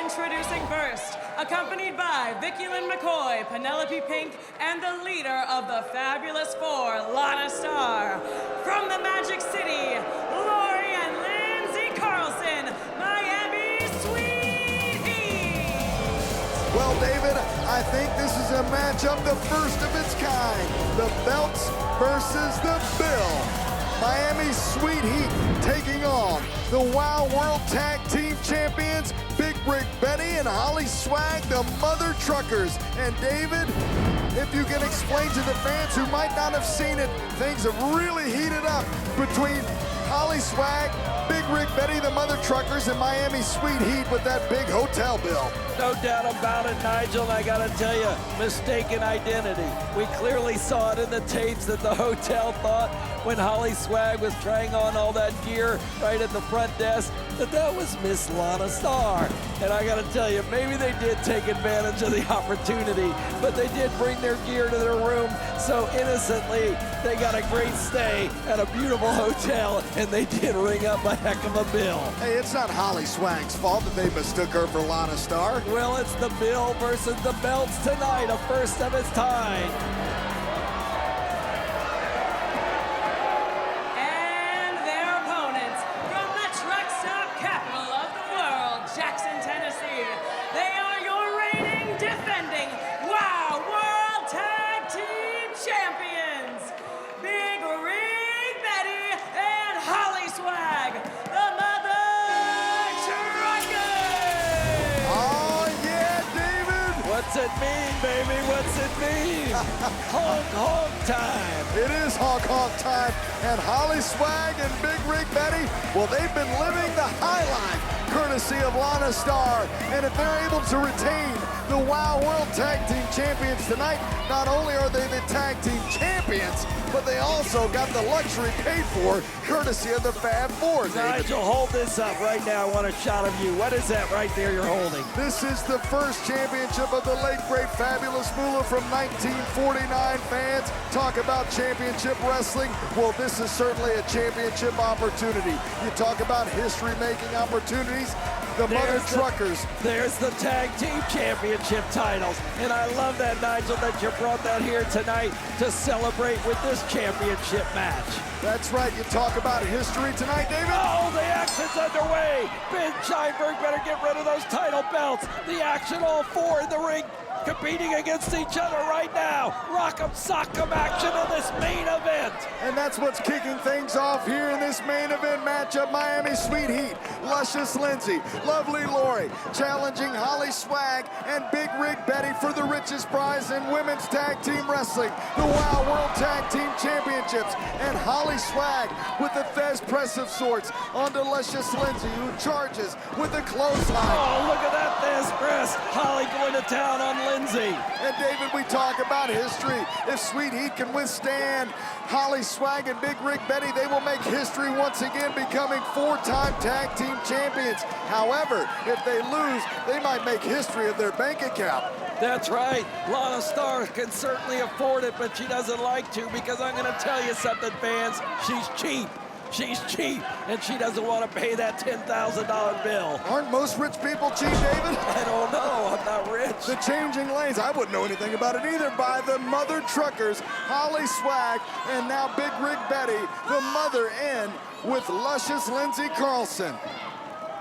Introducing first, accompanied by Vicky Lynn McCoy, Penelope Pink, and the leader of the Fabulous Four, Lana Starr. From the Magic City, Lori and Lindsay Carlson, Miami Sweet Heat. Well, David, I think this is a matchup the first of its kind. The belts versus the bill. Miami Sweet Heat taking on the WOW World Tag Team Champions, Big Rig Betty and Holly Swag, the Mother Truckers. And David, if you can explain to the fans who might not have seen it, things have really heated up between Holly Swag, Big Rig Betty, the Mother Truckers, and Miami Sweet Heat with that big hotel bill. No doubt about it, Nigel, and I gotta tell you, mistaken identity. We clearly saw it in the tapes that the hotel thought when Holly Swag was trying on all that gear right at the front desk that was Miss Lana Starr. And I gotta tell you, maybe they did take advantage of the opportunity, but they did bring their gear to their room so innocently. They got a great stay at a beautiful hotel, and they did ring up a heck of a bill. Hey, it's not Holly Swag's fault that they mistook her for Lana Starr. Well, it's the bill versus the belts tonight, a first of its kind. And their opponents from the truck stop capital of the world, Jackson, Tennessee. They are your reigning, defending WOW World Tag Team Champions, Big Rig Betty and Holly Swag, the Mother Truckers. Oh, yeah, David. What's it mean, baby? What's it mean? Honk, honk time. It is honk honk time, and Holly Swag and Big Rig Betty, well, they've been living the high life, courtesy of Lana Starr. And if they're able to retain the WOW World Tag Team Champions tonight, not only are they the Tag Team Champions, but they also got the luxury paid for, courtesy of the Fab Four. Nigel, hold this up right now. I want a shot of you. What is that right there you're holding? This is the first championship of the late great Fabulous Moolah from 1949. Fans talk about championship wrestling. Well, this is certainly a championship opportunity. You talk about history-making opportunities. The Mother Truckers. There's the Tag Team Championship titles. And I love that, Nigel, that you brought that here tonight to celebrate with this championship match. That's right. You talk about history tonight, David. Oh, the action's underway. Ben Scheinberg better get rid of those title belts. The action, all four in the ring, competing against each other right now. Rock'em sock'em action in this main event. And that's what's kicking things off here in this main event matchup. Miami Sweet Heat, Luscious Lindsay, Lovely Lori, challenging Holly Swag and Big Rig Betty for the richest prize in women's tag team wrestling, the WOW World Tag Team Championships. And Holly Swag with the Thez press of sorts onto Luscious Lindsay, who charges with a clothesline. Oh, look at that Thez press. Holly going to town on Lindsay. And David, we talk about history. If Sweet Heat can withstand Holly Swag and Big Rig Betty, they will make history once again, becoming four-time tag team champions. However, if they lose, they might make history of their bank account. That's right. Lana Starr can certainly afford it, but she doesn't like to, because I'm going to tell you something, fans. She's cheap. She's cheap, and she doesn't want to pay that $10,000 bill. Aren't most rich people cheap, David? I don't know. I'm not rich. The changing lanes, I wouldn't know anything about it either, by the Mother Truckers, Holly Swag, and now Big Rig Betty, the mother in with Luscious Lindsay Carlson.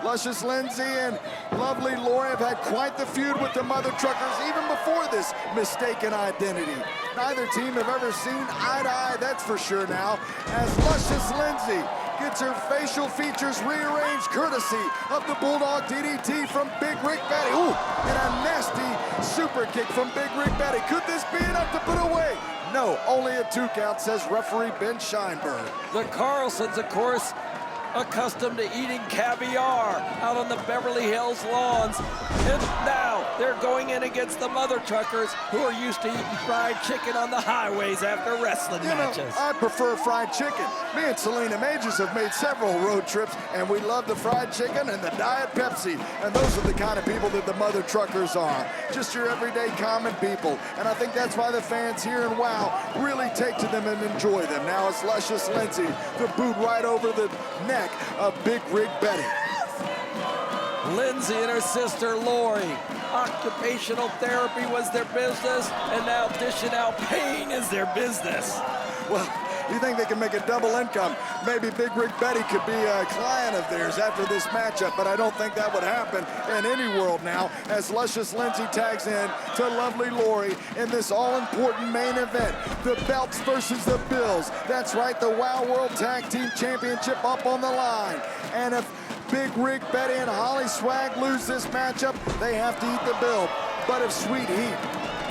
Luscious Lindsay and Lovely Lori have had quite the feud with the Mother Truckers even before this mistaken identity. Neither team have ever seen eye to eye, that's for sure now, as Luscious Lindsay gets her facial features rearranged courtesy of the Bulldog DDT from Big Rig Betty. Ooh, and a nasty super kick from Big Rig Betty. Could this be enough to put away? No, only a 2 count, says referee Ben Scheinberg. The Carlsons, of course, accustomed to eating caviar out on the Beverly Hills lawns. And now they're going in against the Mother Truckers, who are used to eating fried chicken on the highways after wrestling matches. I prefer fried chicken. Me and Selena Majors have made several road trips, and we love the fried chicken and the Diet Pepsi. And those are the kind of people that the Mother Truckers are. Just your everyday common people. And I think that's why the fans here in WOW really take to them and enjoy them. Now it's Luscious Lindsay, the boot right over the neck of Big Rig Betty. Lindsay and her sister Lori. Occupational therapy was their business, and now dishing out pain is their business. Well, you think they can make a double income? Maybe Big Rig Betty could be a client of theirs after this matchup, but I don't think that would happen in any world now, as Luscious Lindsay tags in to Lovely Lori in this all-important main event. The belts versus the bills. That's right, the WOW World Tag Team Championship up on the line. And if Big Rig Betty and Holly Swag lose this matchup, they have to eat the bill. But if Sweet Heat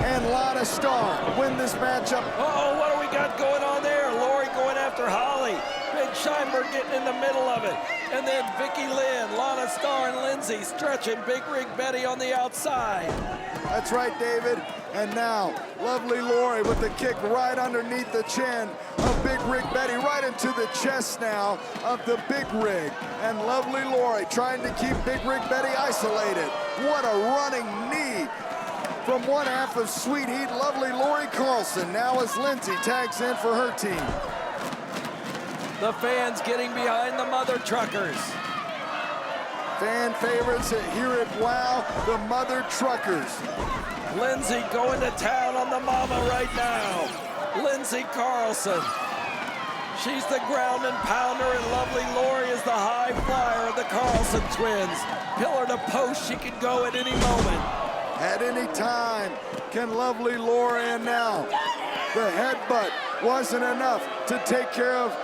and Lana Star win this matchup. Uh-oh, what do we got going on there? Lori going after Holly. Big Scheinberg getting in the middle of it. And then Vicky Lynn, Lana Star, and Lindsay stretching Big Rig Betty on the outside. That's right, David. And now, Lovely Lori with the kick right underneath the chin of Big Rig Betty, right into the chest now of the Big Rig. And Lovely Lori trying to keep Big Rig Betty isolated. What a running knee from one half of Sweet Heat, Lovely Lori Carlson. Now as Lindsay tags in for her team. The fans getting behind the Mother Truckers. Fan favorites here at WOW, the Mother Truckers. Lindsay going to town on the mama right now. Lindsay Carlson. She's the ground and pounder, and Lovely Lori is the high flyer of the Carlson twins. Pillar to post, she can go at any moment. At any time, can Lovely Lori, and now the headbutt wasn't enough to take care of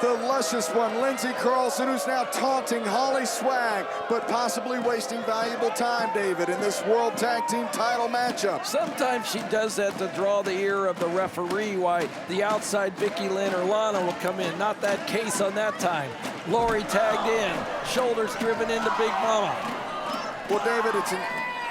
the luscious one, Lindsay Carlson, who's now taunting Holly Swag, but possibly wasting valuable time, David, in this World Tag Team title matchup. Sometimes she does that to draw the ear of the referee, why the outside Vicky Lynn or Lana will come in. Not that case on that time. Lori tagged in, shoulders driven into Big Mama. Well, David,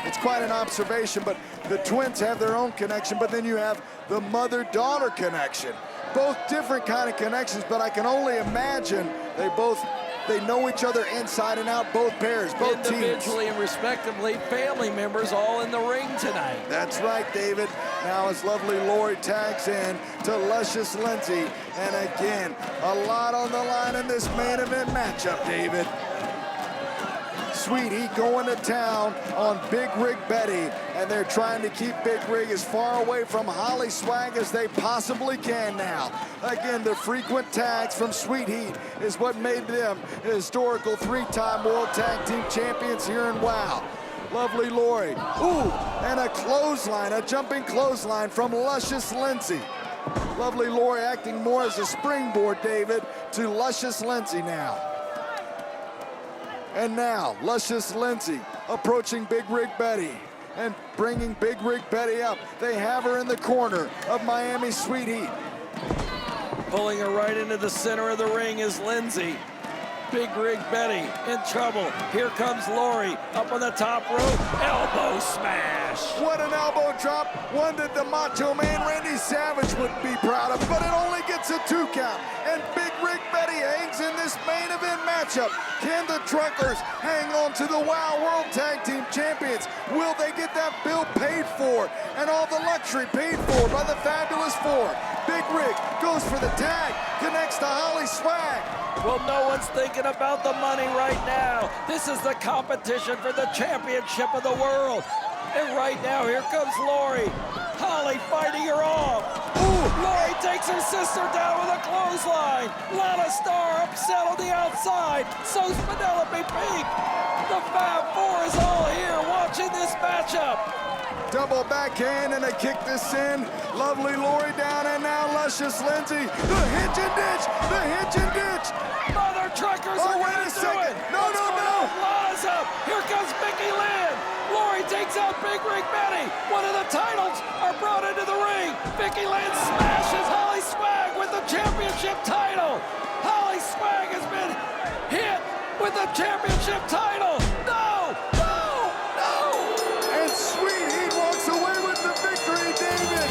it's quite an observation, but the twins have their own connection, but then you have the mother-daughter connection. Both different kind of connections, but I can only imagine they know each other inside and out, both pairs, both teams. Individually and respectively, family members all in the ring tonight. That's right, David. Now as Lovely Lori tags in to Luscious Lindsay, and again, a lot on the line in this main event matchup, David. Sweet Heat going to town on Big Rig Betty, and they're trying to keep Big Rig as far away from Holly Swag as they possibly can now. Again, the frequent tags from Sweet Heat is what made them historical three-time World Tag Team Champions here in WOW. Lovely Lori, ooh, and a clothesline, a jumping clothesline from Luscious Lindsay. Lovely Lori acting more as a springboard, David, to Luscious Lindsay now. And now, Luscious Lindsay approaching Big Rig Betty and bringing Big Rig Betty up. They have her in the corner of Miami Sweet Heat. Pulling her right into the center of the ring is Lindsay. Big Rig Betty in trouble. Here comes Lori up on the top rope. Elbow smash. What an elbow drop. One that the Macho Man Randy Savage would be proud of, but it only gets a 2 count. And Big Rig Betty hangs in this main event matchup. Can the Truckers hang on to the WOW World Tag Team Champions? Will they get that bill paid for and all the luxury paid for by the Fabulous Four? Big Rig goes for the tag, connects to Holly Swag. Well, no one's thinking about the money right now. This is the competition for the championship of the world. And right now, here comes Lori. Holly fighting her off. Ooh, Lori takes her sister down with a clothesline. Lana Star upset on the outside. So's Penelope Pink. The Fab Four is all here watching this matchup. Double backhand and a kick to send. Lovely Lori down, and now Luscious Lindsay. The hitch and ditch, the hitch and ditch. Mother Truckers are wait gonna a do second. it. No, What's no, going no. on? Lana's up. Here comes Vicky Lynn. Lori takes out Big Rig Betty. One of the titles are brought into the ring. Vicky Lynn smashes Holly Swag with the championship title. Holly Swag has been hit with the championship title. No, no, no. And Sweet Heat walks away with the victory, David.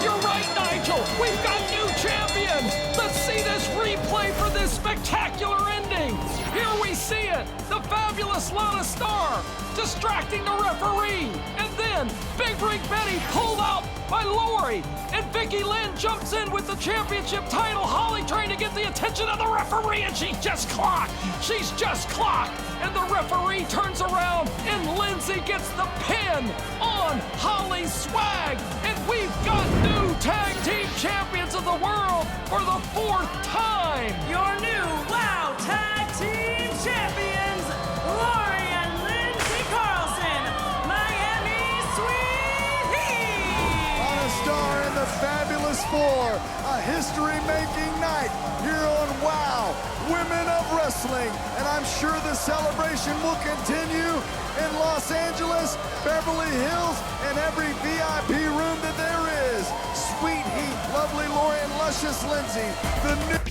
You're right, Nigel. We've got new champions. Let's see this replay for this spectacular ending. Here we see it. The fabulous Lana Star distracting the referee. And then pin. Big Rig Betty pulled out by Lori. And Vicky Lynn jumps in with the championship title. Holly trying to get the attention of the referee, and she just clocked. She's just clocked. And the referee turns around, and Lindsay gets the pin on Holly Swag. And we've got new tag team champions of the world for the 4th time. Your new WOW Tag Team Champions, Lori and Lindsay Carlson, Miami Sweet Heat. On a star in the Fabulous Four, a history-making night here on WOW Women of Wrestling. And I'm sure the celebration will continue in Los Angeles, Beverly Hills, and every VIP room that there is. Sweet Heat, lovely Lori, and luscious Lindsay, the new